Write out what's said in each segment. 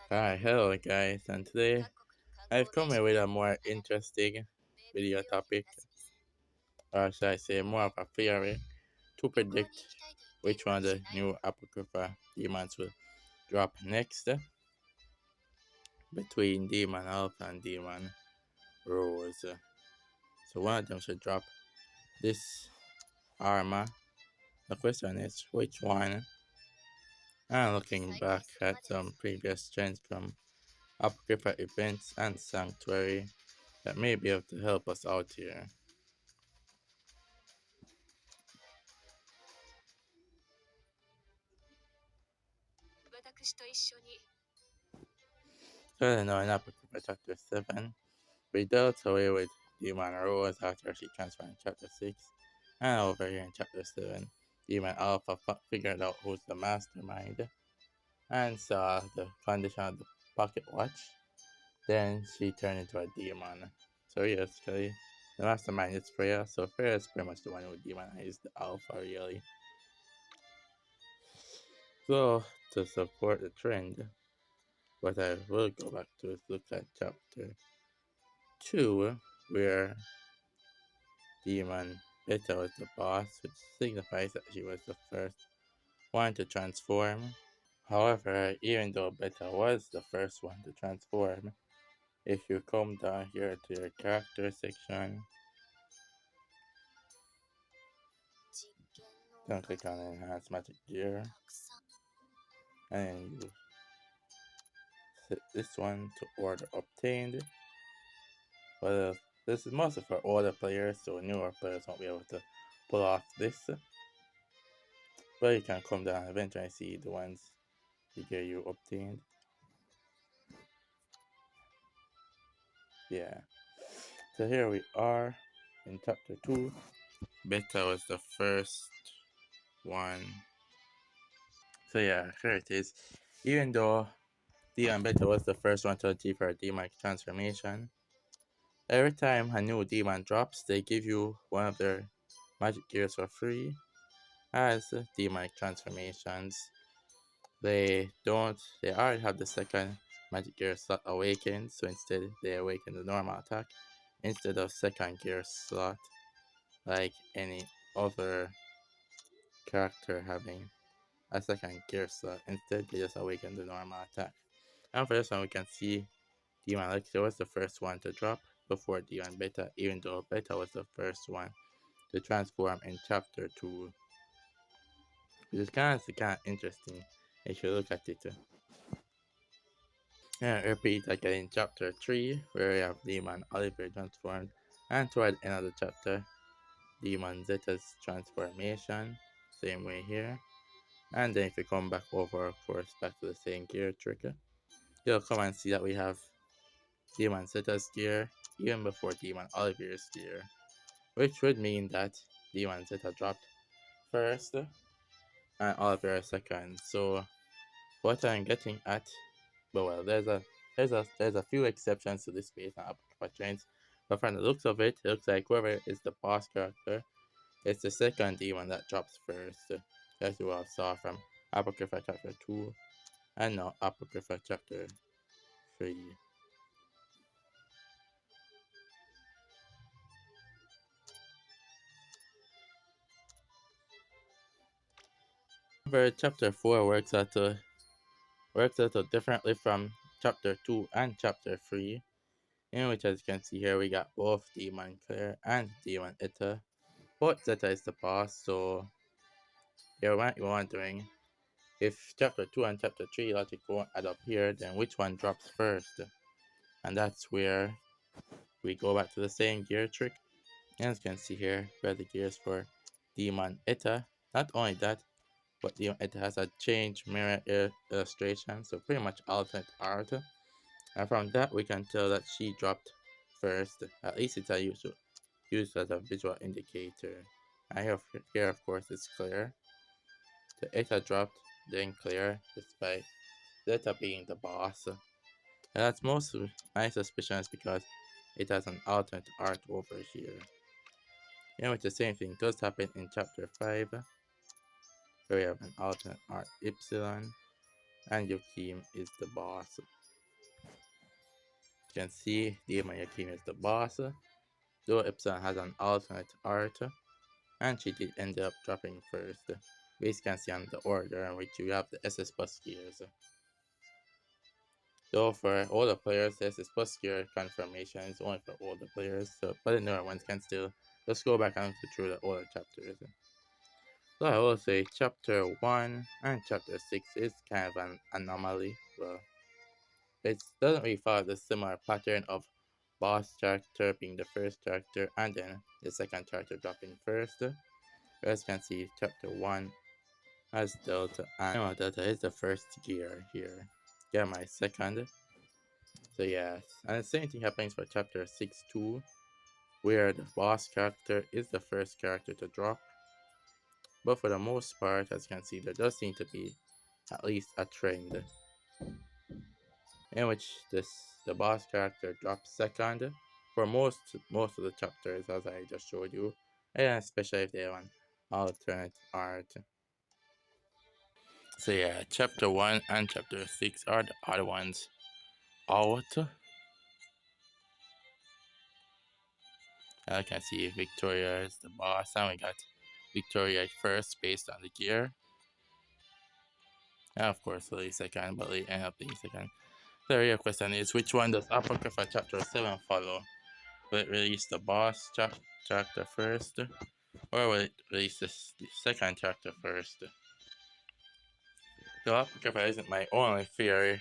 Hi, hello guys, and today I've come here with a more interesting video topic, or should I say more of a theory, to predict which one of the new Apocrypha demons will drop next between Demon Alpha and Demon Rose. So one of them should drop this armor. The question is which one? And looking back at some previous trends from Apocrypha events and Sanctuary that may be able to help us out here. So now in Apocrypha chapter 7, we dealt away with Demon Rose after she transformed in chapter 6, and over here in chapter 7, Demon Alpha figured out who's the mastermind and saw the condition of the pocket watch. Then she turned into a demon. So yes, the mastermind is Freya, so Freya is pretty much the one who demonized the Alpha really. So to support the trend, what I will go back to is look at chapter 2, where Demon Beta was the boss, which signifies that she was the first one to transform. However, even though Beta was the first one to transform, if you come down here to your character section, then click on Enhance Magic Gear, and you set this one to Order Obtained. Well, this is mostly for older players, so newer players won't be able to pull off this. But you can come down and eventually see the ones the gear you obtained. Yeah. So here we are in chapter 2. Beta was the first one. So yeah, here it is. Even though Demon Beta was the first one to achieve her demonic transformation, every time a new demon drops, they give you one of their magic gears for free as demonic transformations. They already have the second magic gear slot awakened, so instead they awaken the normal attack instead of second gear slot like any other character having a second gear slot. Instead they just awaken the normal attack. And for this one we can see Demon Elixir was the first one to drop before Demon Beta, even though Beta was the first one to transform in chapter 2. Which is kind of interesting if you look at it. And repeat again in chapter 3, where we have Demon Oliver transformed, and toward the end of the chapter, Demon Zeta's transformation, same way here. And then if you come back over, of course, back to the same gear trick, you'll come and see that we have Demon Zeta's gear, even before Demon Oliver's gear, which would mean that Demon Zeta dropped first, and Oliver second. So what I'm getting at, but well, there's a few exceptions to this based on Apocrypha trends, but from the looks of it, it looks like whoever is the boss character, it's the second demon that drops first, as you all saw from Apocrypha chapter 2 and now Apocrypha chapter 3. However, chapter 4 works out differently from chapter 2 and chapter 3, in which, as you can see here, we got both Demon Claire and Demon Ita. Both Zeta is the boss, so you might be wondering, if chapter 2 and chapter 3 logic won't add up here, then which one drops first? And that's where we go back to the same gear trick. As you can see here, where the gears for Demon Ita. Not only that, but Demon Ita has a change mirror illustration, so pretty much alternate art. And from that, we can tell that she dropped first. At least it's used as a visual indicator. And here of course, it's clear. The Ita dropped, then clear, despite Zeta being the boss. And that's most of my suspicions because it has an alternate art over here. In which the same thing does happen in chapter 5, where we have an alternate art Epsilon. and Yokim is the boss. You can see Demon Yokim is the boss, though Epsilon has an alternate art, and she did end up dropping first. Base can see on the order in which you have the SS plus gears. Though for older players, the SS plus gear confirmation is only for older players, but the newer ones can still just go back and go through the older chapters. So I will say chapter 1 and chapter 6 is kind of an anomaly. Well, it doesn't really follow the similar pattern of boss character being the first character and then the second character dropping first. As you can see, chapter 1 has Delta, and Delta is the first gear here. Gamma is second. So yeah, and the same thing happens for chapter 6 too, where the boss character is the first character to drop. But for the most part, as you can see, there does seem to be at least a trend in which the boss character drops second for most of the chapters, as I just showed you, and especially if they have an alternate art. So yeah, chapter 1 and chapter 6 are the other ones out. I can see Victoria is the boss, and we got Victoria first based on the gear. And of course, Lily second, but Lily ended up being second. The real question is, which one does Apocrypha chapter 7 follow? Will it release the boss chapter first, or will it release the second chapter first? The Apocrypha isn't my only theory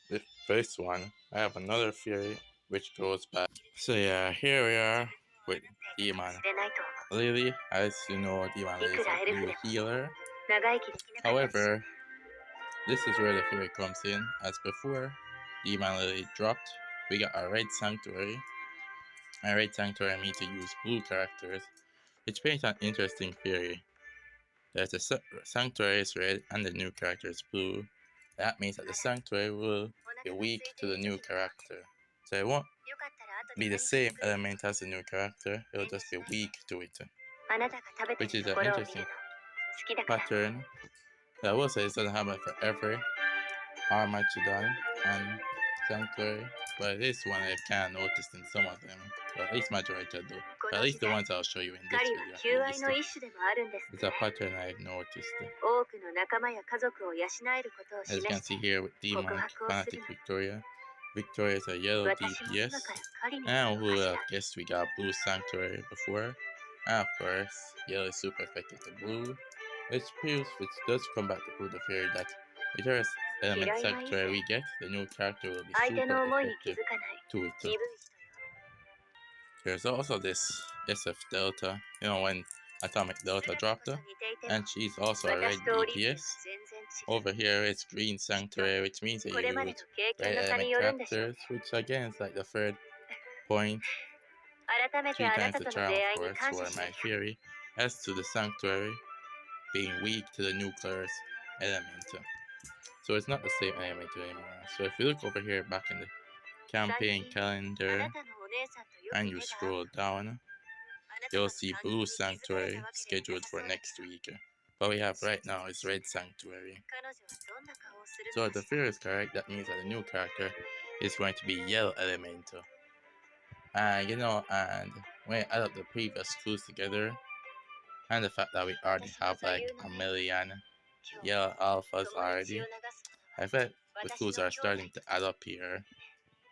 with this one. I have another theory which goes back. So yeah, here we are with Demon Lily. As you know, Demon Lily is a blue healer. However, this is where the theory comes in. As before Demon Lily dropped, we got a red sanctuary. And red sanctuary means to use blue characters, which paints an interesting theory. That the sanctuary is red and the new character is blue. That means that the sanctuary will be weak to the new character. So it won't be the same element as the new character, it will just be weak to it. Which is an interesting pattern. I will say it doesn't happen for every Armageddon and Sanctuary, but it is one I've kind of noticed in some of them. Well, at least majority do. But at least the ones I'll show you in this video. It's a pattern I've noticed. As you can see here with Demon Fanatic Victoria. Victoria is a yellow DPS. And who would have guessed we got blue Sanctuary before. And of course, yellow is super effective to blue. Which does come back to prove the theory that whichever element sanctuary we get, the new character will be super effective to it. There's also this SF Delta, when Atomic Delta dropped her, and she's also a red DPS. Over here it's green sanctuary, which means that you use red element characters, which again is like the third point. 3 times the charm, of course, for my theory, as to the sanctuary being weak to the nuclear's element. So it's not the same element anymore. So if you look over here back in the campaign calendar and you scroll down, you'll see Blue Sanctuary scheduled for next week. What we have right now is Red Sanctuary. So if the theory is correct, that means that the new character is going to be Yellow Elemental. And and when you add up the previous clues together, and the fact that we already have like a million yellow alphas already, I bet the clues are starting to add up here,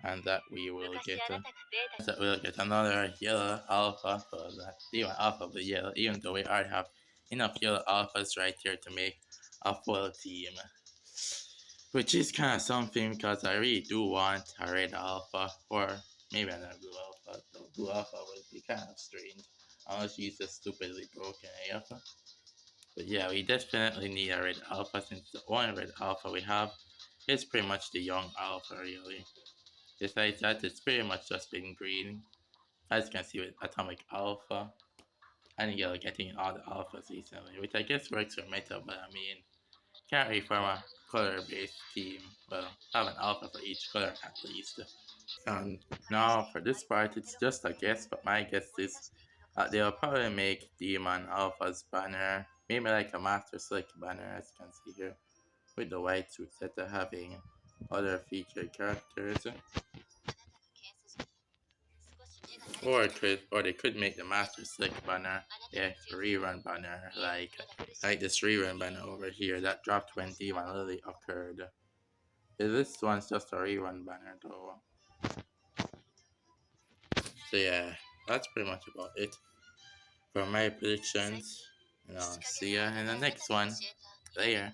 and that we'll get another yellow alpha for that demon alpha of the yellow, even though we already have enough yellow alphas right here to make a full team. Which is kind of something, because I really do want a red alpha, or maybe another blue alpha. The blue alpha would be kind of strange, unless she's just stupidly broken alpha. But yeah, we definitely need a red alpha, since the only red alpha we have is pretty much the young alpha, really. Besides that, it's pretty much just been green, as you can see with Atomic Alpha, and yellow getting all the alphas recently, which I guess works for meta, but I mean, can't really form a color-based team. Well, have an alpha for each color at least. And now for this part, it's just a guess, but my guess is they'll probably make Demon Alpha's banner, maybe like a Master Slick banner, as you can see here. with the white suit instead of having other featured characters. Or they could make the Master Select banner, yeah, rerun banner, like this rerun banner over here that dropped 20 when Lily occurred. This one's just a rerun banner though. So yeah, that's pretty much about it for my predictions. And I'll see ya in the next one. Later.